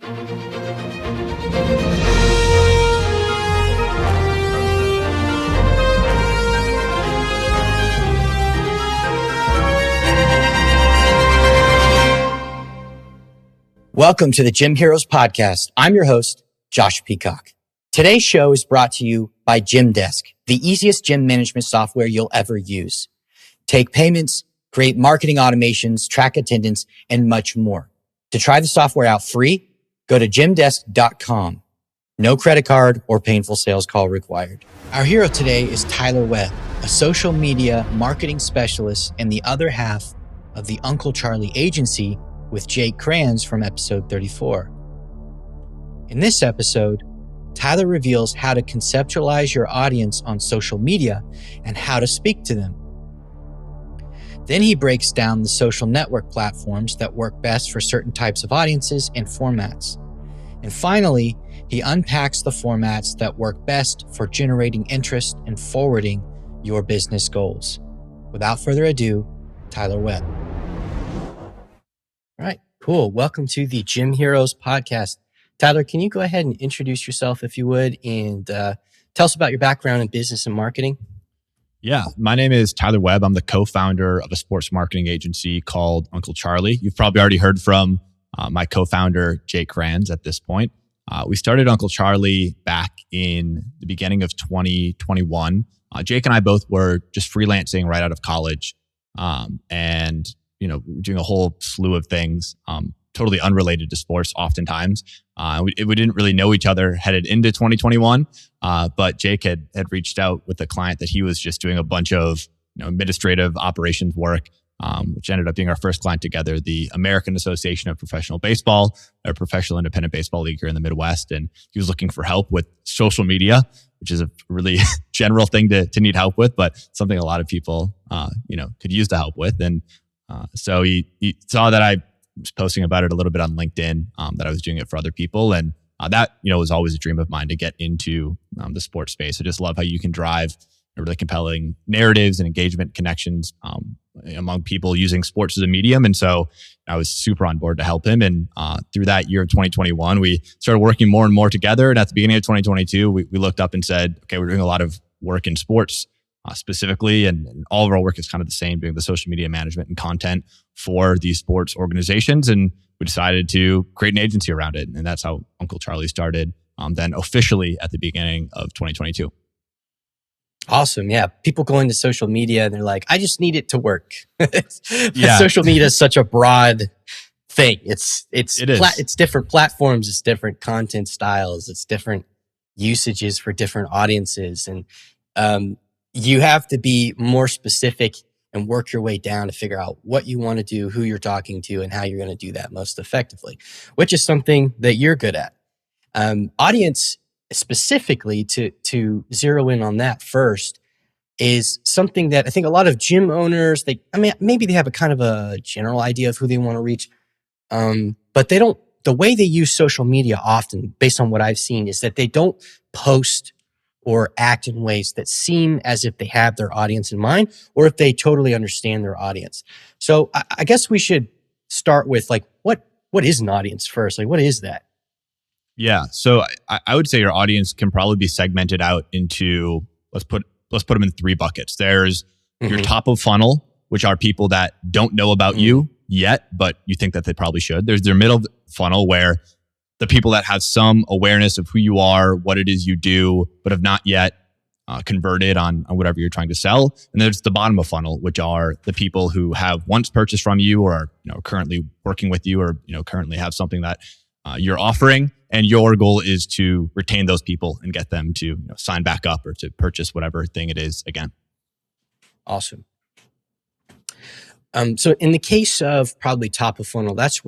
Welcome to the Gym Heroes Podcast. I'm your host, Josh Peacock. Today's show is brought to you by Gymdesk, the easiest gym management software you'll ever use. Take payments, create marketing automations, track attendance, and much more. To try the software out free, go to gymdesk.com. No credit card or painful sales call required. Our hero today is Tyler Webb, a social media marketing specialist and the other half of the Uncle Charlie agency with Jake Kranz from episode 34. In this episode, Tyler reveals how to conceptualize your audience on social media and how to speak to them. Then he breaks down the social network platforms that work best for certain types of audiences and formats. And finally, he unpacks the formats that work best for generating interest and forwarding your business goals. Without further ado, Tyler Webb. All right, cool. Welcome to the Gym Heroes Podcast. Tyler, can you go ahead and introduce yourself if you would, and tell us about your background in business and marketing? Yeah, my name is Tyler Webb. I'm the co-founder of a sports marketing agency called Uncle Charlie. You've probably already heard from my co-founder, Jake Kranz, at this point. We started Uncle Charlie back in the beginning of 2021. Jake and I both were just freelancing right out of college, and doing a whole slew of things, totally unrelated to sports oftentimes. We didn't really know each other headed into 2021, but Jake had reached out with a client that he was just doing a bunch of administrative operations work, which ended up being our first client together, the American Association of Professional Baseball, a professional independent baseball league here in the Midwest. And he was looking for help with social media, which is a really general thing to need help with, but something a lot of people, could use the help with. And so he saw that I was posting about it a little bit on LinkedIn, that I was doing it for other people. And that, was always a dream of mine to get into the sports space. I just love how you can drive really compelling narratives and engagement connections among people using sports as a medium. And so I was super on board to help him. And through that year of 2021, we started working more and more together. And at the beginning of 2022, we looked up and said, okay, we're doing a lot of work in sports specifically, and all of our work is kind of the same, doing the social media management and content for these sports organizations. And we decided to create an agency around it. And that's how Uncle Charlie started, then officially at the beginning of 2022. Awesome. Yeah. People go into social media and they're like, I just need it to work. Yeah. Social media is such a broad thing. It's different platforms. It's different content styles. It's different usages for different audiences. And, you have to be more specific and work your way down to figure out what you want to do, who you're talking to, and how you're going to do that most effectively, which is something that you're good at. Audience specifically, to zero in on that first, is something that I think a lot of gym owners, maybe they have a kind of a general idea of who they want to reach, but they don't. The way they use social media often, based on what I've seen, is that they don't post or act in ways that seem as if they have their audience in mind, or if they totally understand their audience. So I guess we should start with what is an audience first? What is that? Yeah. So I would say your audience can probably be segmented out into, let's put them in three buckets. There's your top of funnel, which are people that don't know about you yet, but you think that they probably should. There's their middle funnel, where the people that have some awareness of who you are, what it is you do, but have not yet converted on whatever you're trying to sell. And there's the bottom of funnel, which are the people who have once purchased from you, or are currently working with you, or currently have something that you're offering. And your goal is to retain those people and get them to sign back up or to purchase whatever thing it is again. Awesome. So in the case of probably top of funnel, that's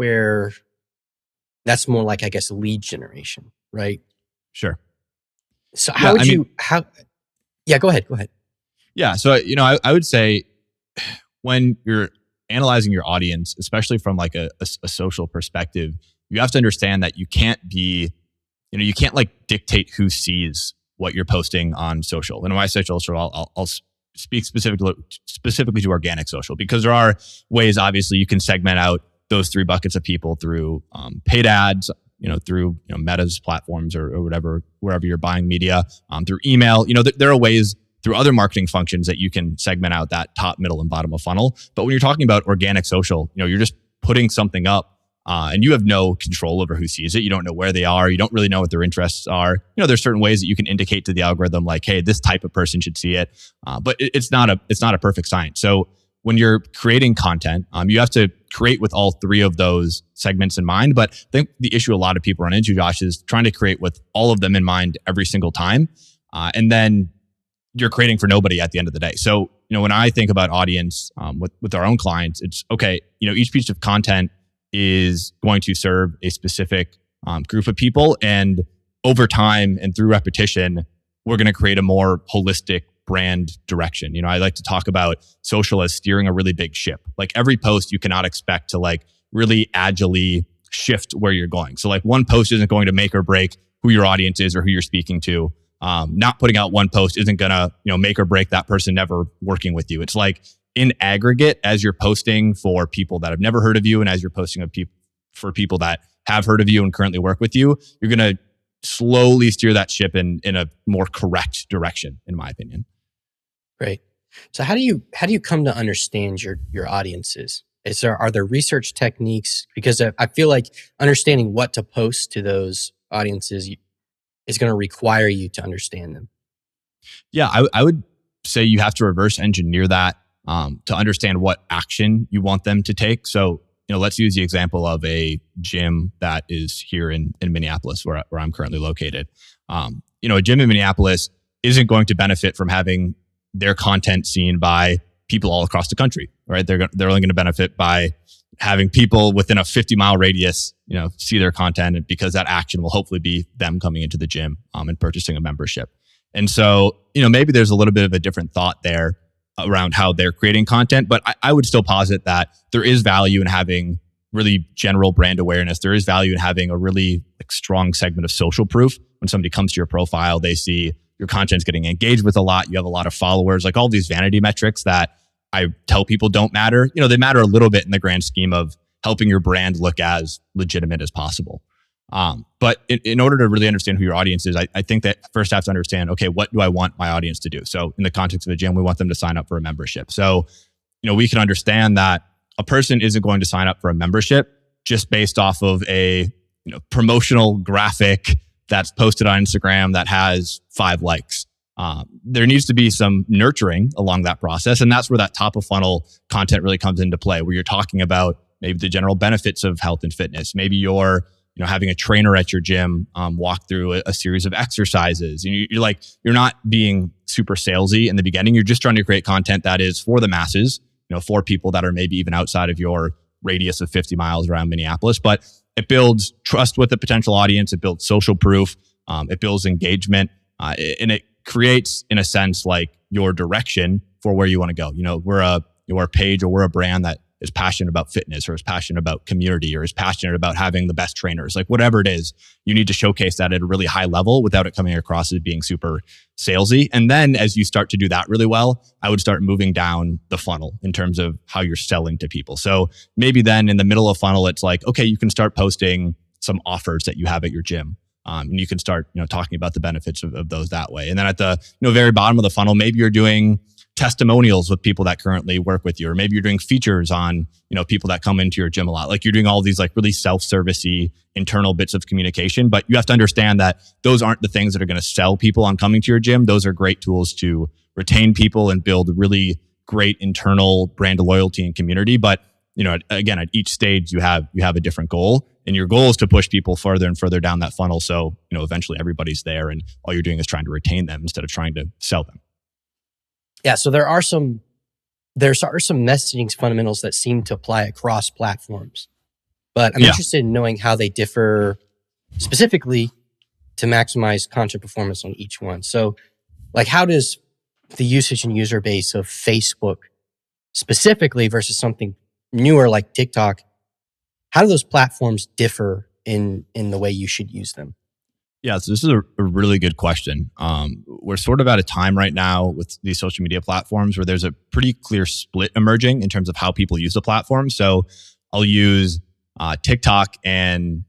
more like, I guess, lead generation, right? Sure. So go ahead. Yeah. So, I would say when you're analyzing your audience, especially from like a social perspective, you have to understand that you can't dictate who sees what you're posting on social. And when I say social, I'll speak specifically to organic social, because there are ways, obviously, you can segment out those three buckets of people through paid ads, through Meta's platforms or whatever, wherever you're buying media, through email. There are ways through other marketing functions that you can segment out that top, middle, and bottom of funnel. But when you're talking about organic social, you're just putting something up. And you have no control over who sees it. You don't know where they are. You don't really know what their interests are. There's certain ways that you can indicate to the algorithm, like, hey, this type of person should see it. But it's not a perfect science. So when you're creating content, you have to create with all three of those segments in mind. But I think the issue a lot of people run into, Josh, is trying to create with all of them in mind every single time. And then you're creating for nobody at the end of the day. So, when I think about audience with our own clients, it's okay, each piece of content is going to serve a specific group of people. And over time and through repetition, we're going to create a more holistic brand direction. I like to talk about social as steering a really big ship. Like every post, you cannot expect to really agilely shift where you're going. So one post isn't going to make or break who your audience is or who you're speaking to. Not putting out one post isn't going to make or break that person never working with you. It's in aggregate, as you're posting for people that have never heard of you, and as you're posting for people that have heard of you and currently work with you, you're going to slowly steer that ship in a more correct direction, in my opinion. Great. So how do you come to understand your audiences? Are there research techniques? Because I feel like understanding what to post to those audiences is going to require you to understand them. Yeah, I would say you have to reverse engineer that to understand what action you want them to take. So, let's use the example of a gym that is here in Minneapolis, where I'm currently located. A gym in Minneapolis isn't going to benefit from having their content seen by people all across the country, right? They're only going to benefit by having people within a 50-mile radius, see their content, and because that action will hopefully be them coming into the gym and purchasing a membership. And so, maybe there's a little bit of a different thought there around how they're creating content, but I would still posit that there is value in having really general brand awareness. There is value in having a really strong segment of social proof. When somebody comes to your profile, they see your content's getting engaged with a lot. You have a lot of followers, all these vanity metrics that I tell people don't matter. They matter a little bit in the grand scheme of helping your brand look as legitimate as possible. But in order to really understand who your audience is, I think that first I have to understand, okay, what do I want my audience to do? So in the context of a gym, we want them to sign up for a membership. So, we can understand that a person isn't going to sign up for a membership just based off of a promotional graphic that's posted on Instagram that has 5 likes. There needs to be some nurturing along that process. And that's where that top of funnel content really comes into play, where you're talking about maybe the general benefits of health and fitness. Maybe you're having a trainer at your gym walk through a series of exercises. And you're not being super salesy in the beginning. You're just trying to create content that is for the masses, for people that are maybe even outside of your radius of 50 miles around Minneapolis. But it builds trust with the potential audience. It builds social proof. It builds engagement. And it creates, in a sense, your direction for where you want to go. We're a page or we're a brand that is passionate about fitness or is passionate about community or is passionate about having the best trainers. Whatever it is, you need to showcase that at a really high level without it coming across as being super salesy. And then as you start to do that really well, I would start moving down the funnel in terms of how you're selling to people. So maybe then in the middle of funnel, it's okay, you can start posting some offers that you have at your gym. And you can start, talking about the benefits of those that way. And then at the very bottom of the funnel, maybe you're doing testimonials with people that currently work with you, or maybe you're doing features on, people that come into your gym a lot. You're doing all these really self-servicey internal bits of communication, but you have to understand that those aren't the things that are going to sell people on coming to your gym. Those are great tools to retain people and build really great internal brand loyalty and community. But, again, at each stage you have a different goal, and your goal is to push people further and further down that funnel. So, eventually everybody's there and all you're doing is trying to retain them instead of trying to sell them. Yeah, so there are some messaging fundamentals that seem to apply across platforms, but I'm interested in knowing how they differ specifically to maximize content performance on each one. So, how does the usage and user base of Facebook specifically versus something newer like TikTok, how do those platforms differ in the way you should use them? Yeah, so this is a really good question. We're sort of at a time right now with these social media platforms where there's a pretty clear split emerging in terms of how people use the platform. So I'll use TikTok and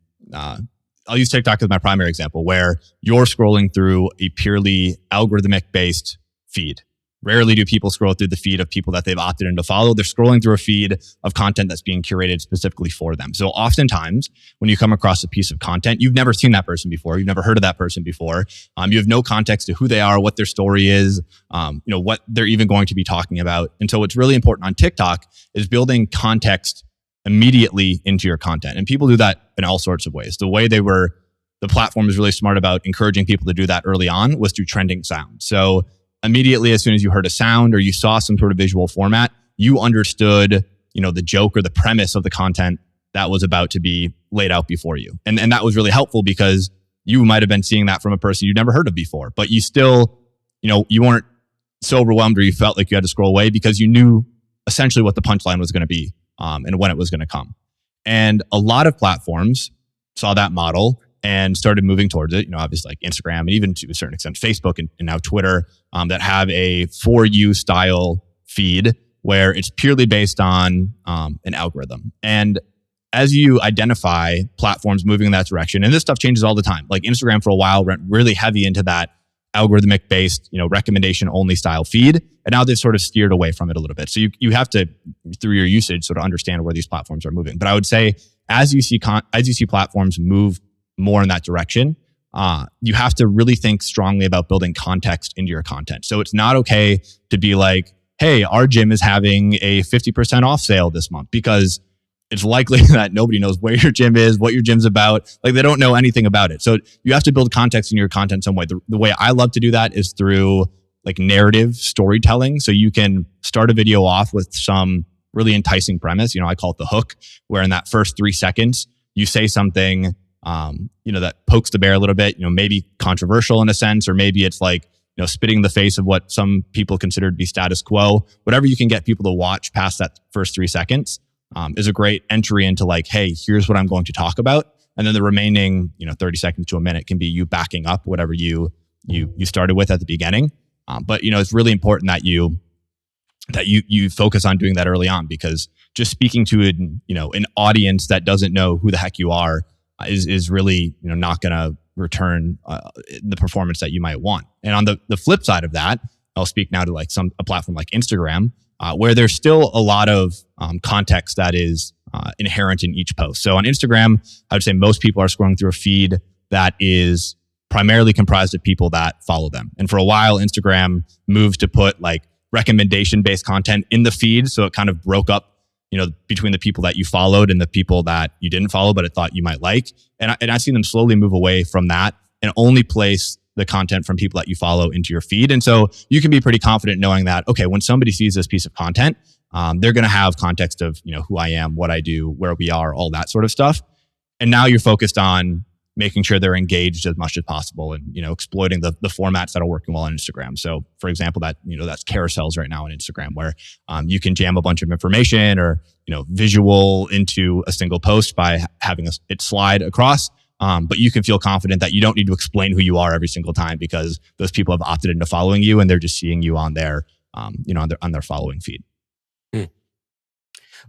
I'll use TikTok as my primary example, where you're scrolling through a purely algorithmic based feed. Rarely do people scroll through the feed of people that they've opted in to follow. They're scrolling through a feed of content that's being curated specifically for them. So oftentimes when you come across a piece of content, you've never seen that person before. You've never heard of that person before. You have no context to who they are, what their story is, what they're even going to be talking about. And so what's really important on TikTok is building context immediately into your content. And people do that in all sorts of ways. The platform is really smart about encouraging people to do that early on was through trending sound. So immediately, as soon as you heard a sound or you saw some sort of visual format, you understood, the joke or the premise of the content that was about to be laid out before you. And that was really helpful because you might have been seeing that from a person you'd never heard of before, but you still, you weren't so overwhelmed or you felt like you had to scroll away because you knew essentially what the punchline was going to be, and when it was going to come. And a lot of platforms saw that model and started moving towards it, obviously like Instagram and even to a certain extent Facebook and now Twitter, that have a for you style feed where it's purely based on an algorithm. And as you identify platforms moving in that direction, and this stuff changes all the time, like Instagram for a while went really heavy into that algorithmic based, recommendation only style feed. And now they've sort of steered away from it a little bit. So you have to, through your usage, sort of understand where these platforms are moving. But I would say as you see platforms move more in that direction, you have to really think strongly about building context into your content. So it's not okay to be like, hey, our gym is having a 50% off sale this month, because it's likely that nobody knows where your gym is, what your gym's about. Like they don't know anything about it. So you have to build context in your content some way. The way I love to do that is through like narrative storytelling. So you can start a video off with some really enticing premise. I call it the hook, where in that first 3 seconds, you say something that pokes the bear a little bit, maybe controversial in a sense, or maybe it's like, spitting in the face of what some people consider to be status quo. Whatever you can get people to watch past that first 3 seconds is a great entry into like, hey, here's what I'm going to talk about. And then the remaining, 30 seconds to a minute can be you backing up whatever you started with at the beginning. But it's really important that you focus on doing that early on, because just speaking to an audience that doesn't know who the heck you are is really not going to return the performance that you might want. And on the flip side of that, I'll speak now to like a platform like Instagram, where there's still a lot of context that is inherent in each post. So on Instagram, I would say most people are scrolling through a feed that is primarily comprised of people that follow them. And for a while, Instagram moved to put like recommendation-based content in the feed, so it kind of broke up between the people that you followed and the people that you didn't follow, but it thought you might like. And I've seen them slowly move away from that and only place the content from people that you follow into your feed. And so you can be pretty confident knowing that, okay, when somebody sees this piece of content, they're going to have context of, who I am, what I do, where we are, all that sort of stuff. And now you're focused on making sure they're engaged as much as possible and, exploiting the formats that are working well on Instagram. So for example, that's carousels right now on Instagram, where you can jam a bunch of information or, visual into a single post by having it slide across. But you can feel confident that you don't need to explain who you are every single time, because those people have opted into following you and they're just seeing you on their, on their following feed.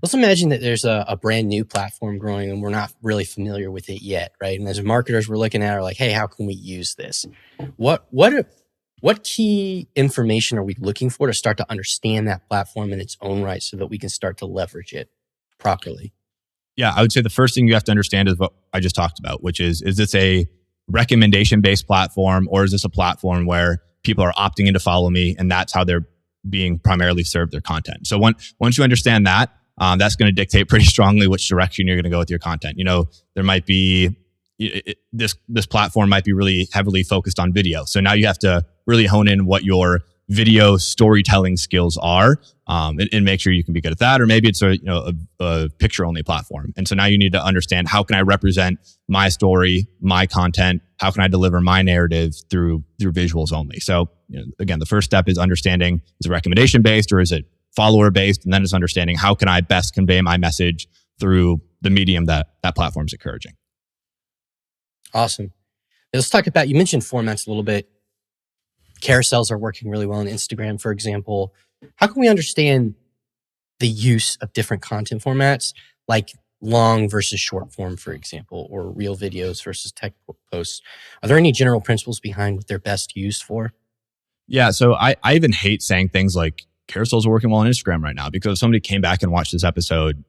Let's imagine that there's a brand new platform growing and we're not really familiar with it yet, right? And as marketers, we're looking at it like, hey, how can we use this? What key information are we looking for to start to understand that platform in its own right so that we can start to leverage it properly? Yeah, I would say the first thing you have to understand is what I just talked about, which is this a recommendation-based platform, or is this a platform where people are opting in to follow me and that's how they're being primarily served their content? So once you understand that, that's going to dictate pretty strongly which direction you're going to go with your content. There might be this platform might be really heavily focused on video. So now you have to really hone in what your video storytelling skills are, and make sure you can be good at that. Or maybe it's a picture only platform. And so now you need to understand, how can I represent my story, my content? How can I deliver my narrative through visuals only? So again, the first step is understanding, is it recommendation based or is it follower based? And then it's understanding, how can I best convey my message through the medium that platform's encouraging. Awesome. Let's talk about, you mentioned formats a little bit. Carousels are working really well on Instagram, for example. How can we understand the use of different content formats? Like long versus short form, for example, or real videos versus tech posts, are there any general principles behind what they're best used for? Yeah. So I even hate saying things like carousels are working well on Instagram right now, because if somebody came back and watched this episode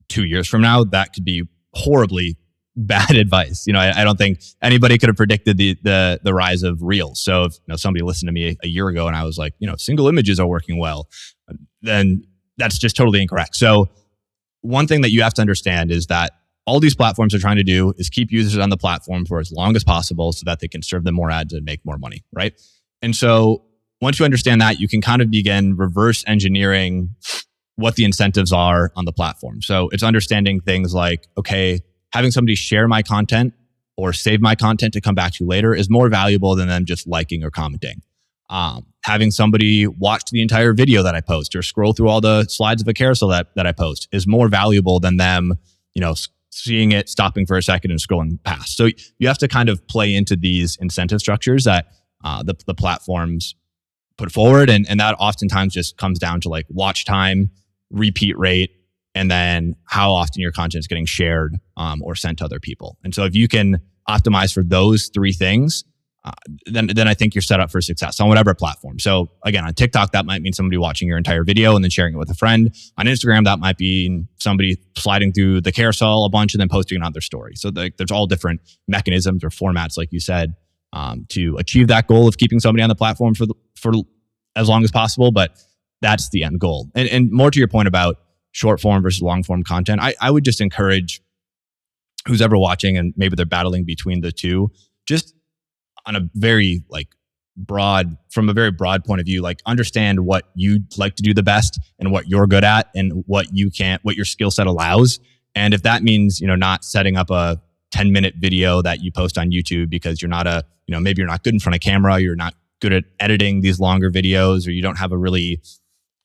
2 years from now, that could be horribly bad advice. I don't think anybody could have predicted the rise of Reels. So if somebody listened to me a year ago and I was like, single images are working well, then that's just totally incorrect. So one thing that you have to understand is that all these platforms are trying to do is keep users on the platform for as long as possible so that they can serve them more ads and make more money, right? And so once you understand that, you can kind of begin reverse engineering what the incentives are on the platform. So it's understanding things like, okay, having somebody share my content or save my content to come back to later is more valuable than them just liking or commenting. Having somebody watch the entire video that I post or scroll through all the slides of a carousel that I post is more valuable than them, seeing it, stopping for a second and scrolling past. So you have to kind of play into these incentive structures that the platforms put forward. And that oftentimes just comes down to like watch time, repeat rate, and then how often your content is getting shared or sent to other people. And so if you can optimize for those three things, then I think you're set up for success on whatever platform. So again, on TikTok, that might mean somebody watching your entire video and then sharing it with a friend. On Instagram, that might be somebody sliding through the carousel a bunch and then posting it on their story. So there's all different mechanisms or formats, like you said, to achieve that goal of keeping somebody on the platform for as long as possible. But that's the end goal. And more to your point about short form versus long form content, I would just encourage who's ever watching and maybe they're battling between the two, just on a very from a very broad point of view, understand what you'd like to do the best and what you're good at and what your skill set allows. And if that means, not setting up a 10-minute video that you post on YouTube because you're not maybe you're not good in front of camera, you're not good at editing these longer videos, or you don't have a really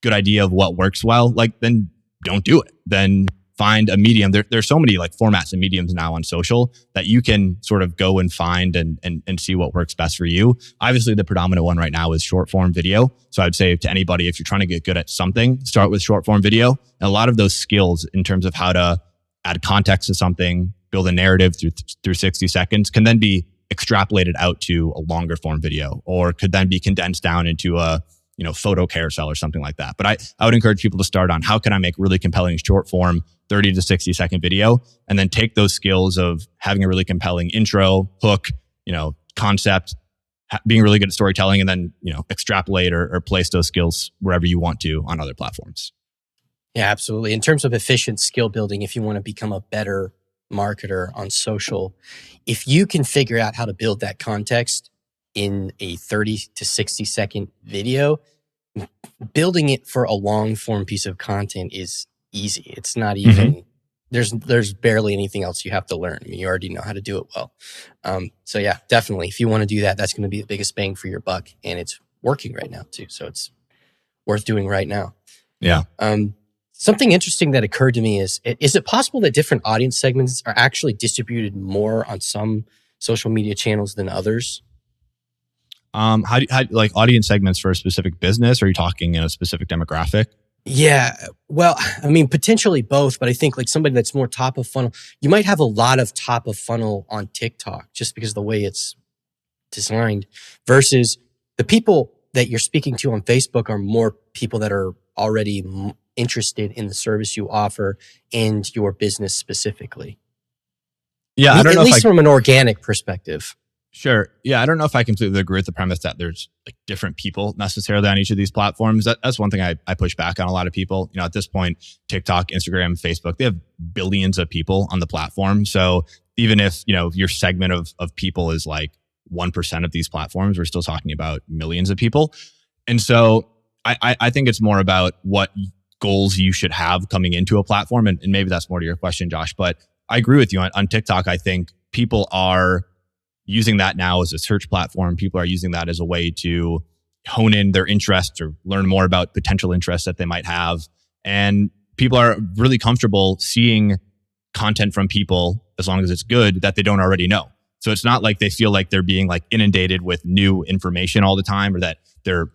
good idea of what works well, then don't do it. Then find a medium. There's so many formats and mediums now on social that you can sort of go and find and see what works best for you. Obviously, the predominant one right now is short form video. So I'd say to anybody, if you're trying to get good at something, start with short form video. And a lot of those skills in terms of how to add context to something, build a narrative through 60 seconds can then be extrapolated out to a longer form video, or could then be condensed down into a photo carousel or something like that. But I would encourage people to start on how can I make really compelling short form 30 to 60 second video, and then take those skills of having a really compelling intro, hook, concept, being really good at storytelling, and then, extrapolate or place those skills wherever you want to on other platforms. Yeah, absolutely. In terms of efficient skill building, if you want to become a better marketer on social, if you can figure out how to build that context in a 30 to 60 second video, building it for a long form piece of content is easy. It's not even, there's barely anything else you have to learn. I mean, you already know how to do it well. So yeah, definitely. If you want to do that, that's going to be the biggest bang for your buck. And it's working right now too. So it's worth doing right now. Yeah. Something interesting that occurred to me is it possible that different audience segments are actually distributed more on some social media channels than others? How like audience segments for a specific business? Or are you talking in a specific demographic? Yeah, well, I mean, potentially both, but I think somebody that's more top of funnel, you might have a lot of top of funnel on TikTok just because of the way it's designed, versus the people that you're speaking to on Facebook are more people that are already interested in the service you offer and your business specifically. Yeah, I don't know. At least from an organic perspective. Sure. Yeah, I don't know if I completely agree with the premise that there's different people necessarily on each of these platforms. That's one thing I push back on a lot of people. At this point, TikTok, Instagram, Facebook, they have billions of people on the platform. So even if, your segment of people is 1% of these platforms, we're still talking about millions of people. And so I think it's more about what goals you should have coming into a platform. And maybe that's more to your question, Josh. But I agree with you on TikTok. I think people are using that now as a search platform. People are using that as a way to hone in their interests or learn more about potential interests that they might have. And people are really comfortable seeing content from people, as long as it's good, that they don't already know. So it's not like they feel like they're being inundated with new information all the time, or that they're,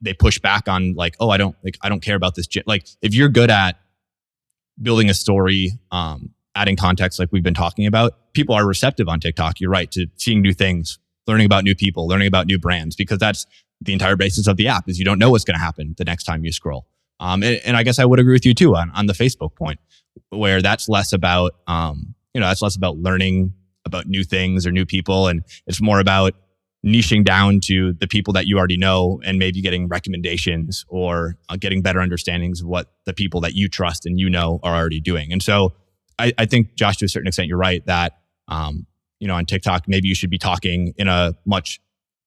they push back on oh, I don't care about this. If you're good at building a story, adding context like we've been talking about, people are receptive on TikTok. You're right, to seeing new things, learning about new people, learning about new brands, because that's the entire basis of the app is you don't know what's going to happen the next time you scroll. And I guess I would agree with you too on the Facebook point, where that's less about, that's less about learning about new things or new people. And it's more about niching down to the people that you already know and maybe getting recommendations or getting better understandings of what the people that you trust and are already doing. And so I think, Josh, to a certain extent, you're right that, on TikTok, maybe you should be talking on a much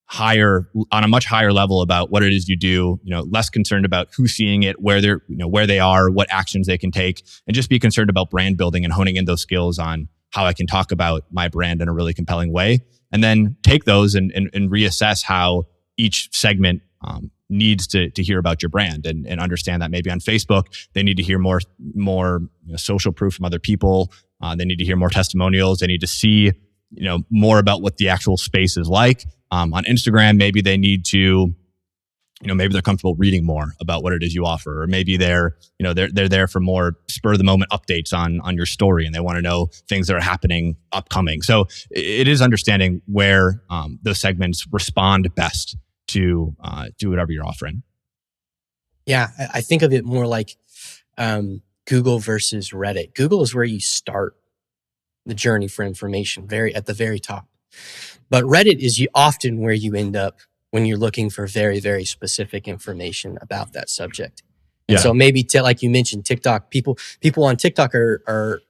higher level about what it is you do, less concerned about who's seeing it, where they are, what actions they can take, and just be concerned about brand building and honing in those skills on how I can talk about my brand in a really compelling way. And then take those and reassess how each segment needs to hear about your brand and understand that maybe on Facebook, they need to hear more social proof from other people. They need to hear more testimonials. They need to see, more about what the actual space is like. On Instagram, maybe they need to, maybe they're comfortable reading more about what it is you offer, or maybe they're there for more spur of the moment updates on your story, and they want to know things that are happening upcoming. So it is understanding where those segments respond best to do whatever you're offering. Yeah, I think of it more like Google versus Reddit. Google is where you start the journey for information, at the very top. But Reddit is often where you end up when you're looking for very, very specific information about that subject. And so maybe, like you mentioned, TikTok, people on TikTok are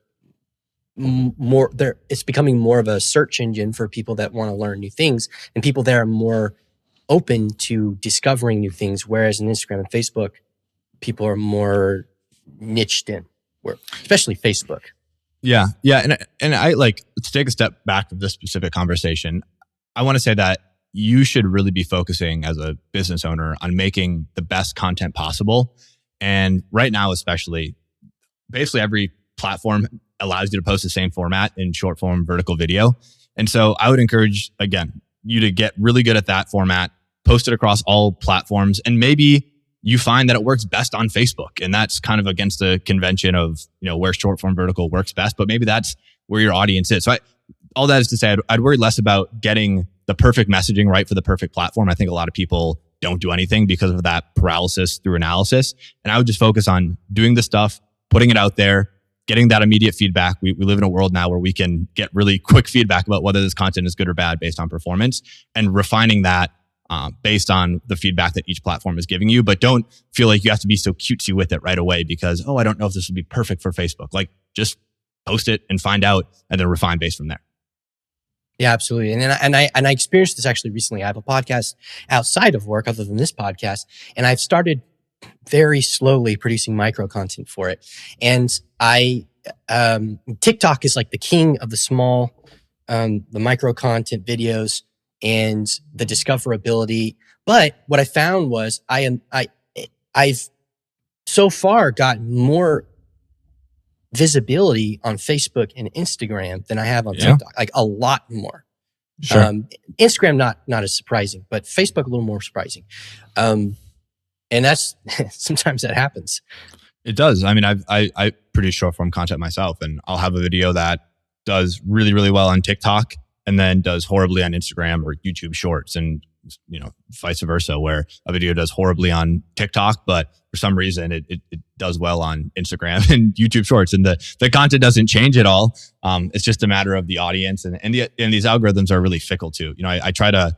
more, it's becoming more of a search engine for people that want to learn new things, and people there are more open to discovering new things. Whereas in Instagram and Facebook, people are more niched in, especially Facebook. Yeah. And I to take a step back from this specific conversation. I want to say that you should really be focusing as a business owner on making the best content possible. And right now, especially, basically every platform allows you to post the same format in short form vertical video. And so I would encourage, again, you to get really good at that format, post it across all platforms, and maybe you find that it works best on Facebook. And that's kind of against the convention of, where short form vertical works best, but maybe that's where your audience is. So all that is to say, I'd worry less about getting the perfect messaging right for the perfect platform. I think a lot of people don't do anything because of that paralysis through analysis. And I would just focus on doing the stuff, putting it out there, getting that immediate feedback. We live in a world now where we can get really quick feedback about whether this content is good or bad based on performance, and refining that based on the feedback that each platform is giving you. But don't feel like you have to be so cutesy with it right away because, I don't know if this will be perfect for Facebook. Just post it and find out, and then refine based from there. Yeah, absolutely. And I experienced this actually recently. I have a podcast outside of work other than this podcast, and I've started very slowly producing micro content for it. And TikTok is like the king of the small, the micro content videos and the discoverability. But what I found was I've so far got more visibility on Facebook and Instagram than I have on TikTok, like a lot more. Sure. Instagram, not as surprising, but Facebook a little more surprising. And that's sometimes that happens. It does. I mean, I produce short form content myself, and I'll have a video that does really, really well on TikTok and then does horribly on Instagram or YouTube Shorts, and vice versa, where a video does horribly on TikTok, but for some reason it does well on Instagram and YouTube Shorts, and the content doesn't change at all. It's just a matter of the audience, and these algorithms are really fickle too. I try to.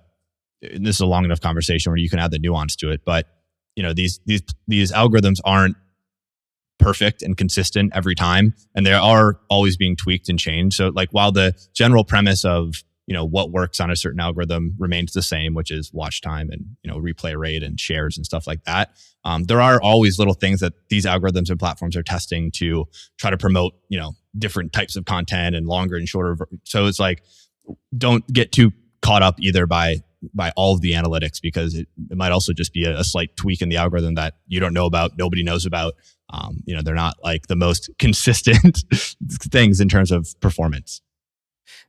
This is a long enough conversation where you can add the nuance to it, but these algorithms aren't perfect and consistent every time, and they are always being tweaked and changed. So while the general premise of what works on a certain algorithm remains the same, which is watch time and replay rate and shares and stuff like that, there are always little things that these algorithms and platforms are testing to try to promote different types of content and longer and shorter. So it's don't get too caught up either by all of the analytics, because it might also just be a slight tweak in the algorithm that you don't know about, nobody knows about. They're not the most consistent things in terms of performance.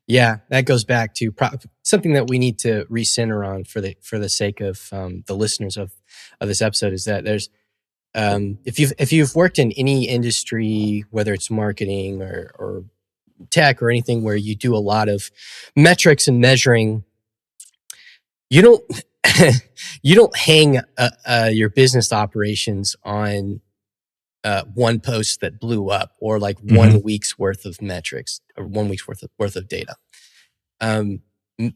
Yeah, that goes back to something that we need to recenter on for the sake of the listeners of this episode, is that if you've worked in any industry, whether it's marketing or tech or anything where you do a lot of metrics and measuring, you don't you don't hang your business operations on one post that blew up or like 1 week's worth of metrics or 1 week's worth of data.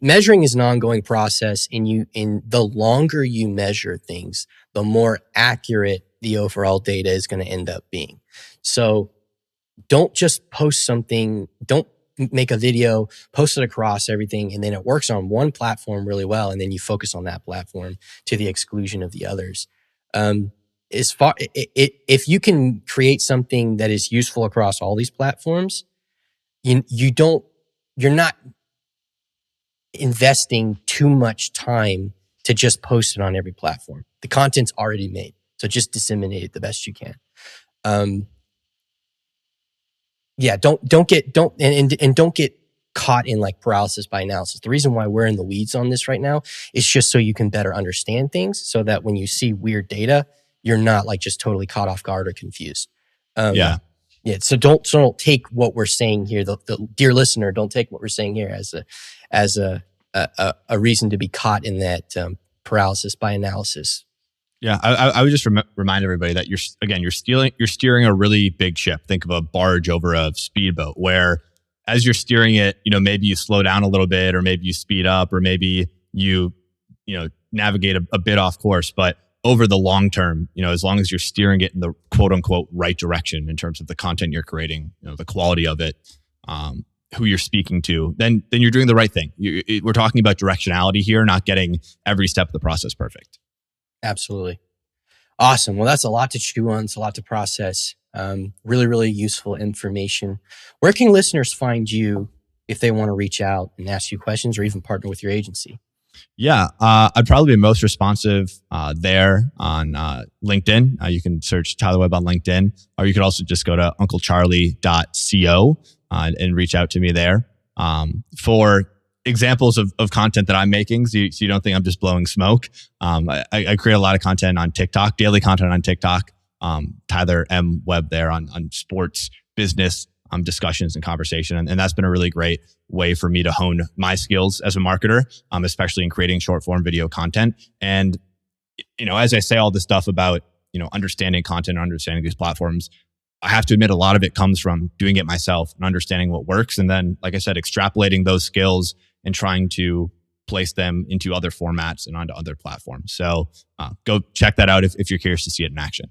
Measuring is an ongoing process, and the longer you measure things, the more accurate the overall data is going to end up being. So don't just post something, don't make a video, post it across everything, and then it works on one platform really well, and then you focus on that platform to the exclusion of the others. If you can create something that is useful across all these platforms, you're not investing too much time to just post it on every platform. The content's already made, so just disseminate it the best you can. Don't get caught in like paralysis by analysis. The reason why we're in the weeds on this right now is just so you can better understand things, so that when you see weird data, you're not like just totally caught off guard or confused. So don't take what we're saying here. The dear listener, don't take what we're saying here as a reason to be caught in that paralysis by analysis. Yeah, I would just remind everybody that you're steering a really big ship. Think of a barge over a speedboat, where as you're steering it, maybe you slow down a little bit, or maybe you speed up, or maybe you navigate a bit off course. But over the long term, as long as you're steering it in the quote unquote right direction in terms of the content you're creating, the quality of it, who you're speaking to, then you're doing the right thing. We're talking about directionality here, not getting every step of the process perfect. Absolutely. Awesome. Well, that's a lot to chew on. It's a lot to process. Really, really useful information. Where can listeners find you if they want to reach out and ask you questions or even partner with your agency? Yeah, I'd probably be most responsive there on LinkedIn. You can search Tyler Webb on LinkedIn, or you could also just go to unclecharlie.co and reach out to me there for examples of content that I'm making, so you don't think I'm just blowing smoke. I create a lot of content on TikTok, daily content on TikTok. Tyler M. Webb there on sports, business discussions and conversation. And that's been a really great way for me to hone my skills as a marketer, especially in creating short form video content. And, as I say all this stuff about, understanding content, understanding these platforms, I have to admit a lot of it comes from doing it myself and understanding what works. And then, like I said, extrapolating those skills and trying to place them into other formats and onto other platforms. So go check that out if you're curious to see it in action.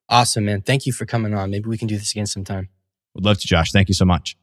Awesome, man. Thank you for coming on. Maybe we can do this again sometime. Would love to, Josh. Thank you so much.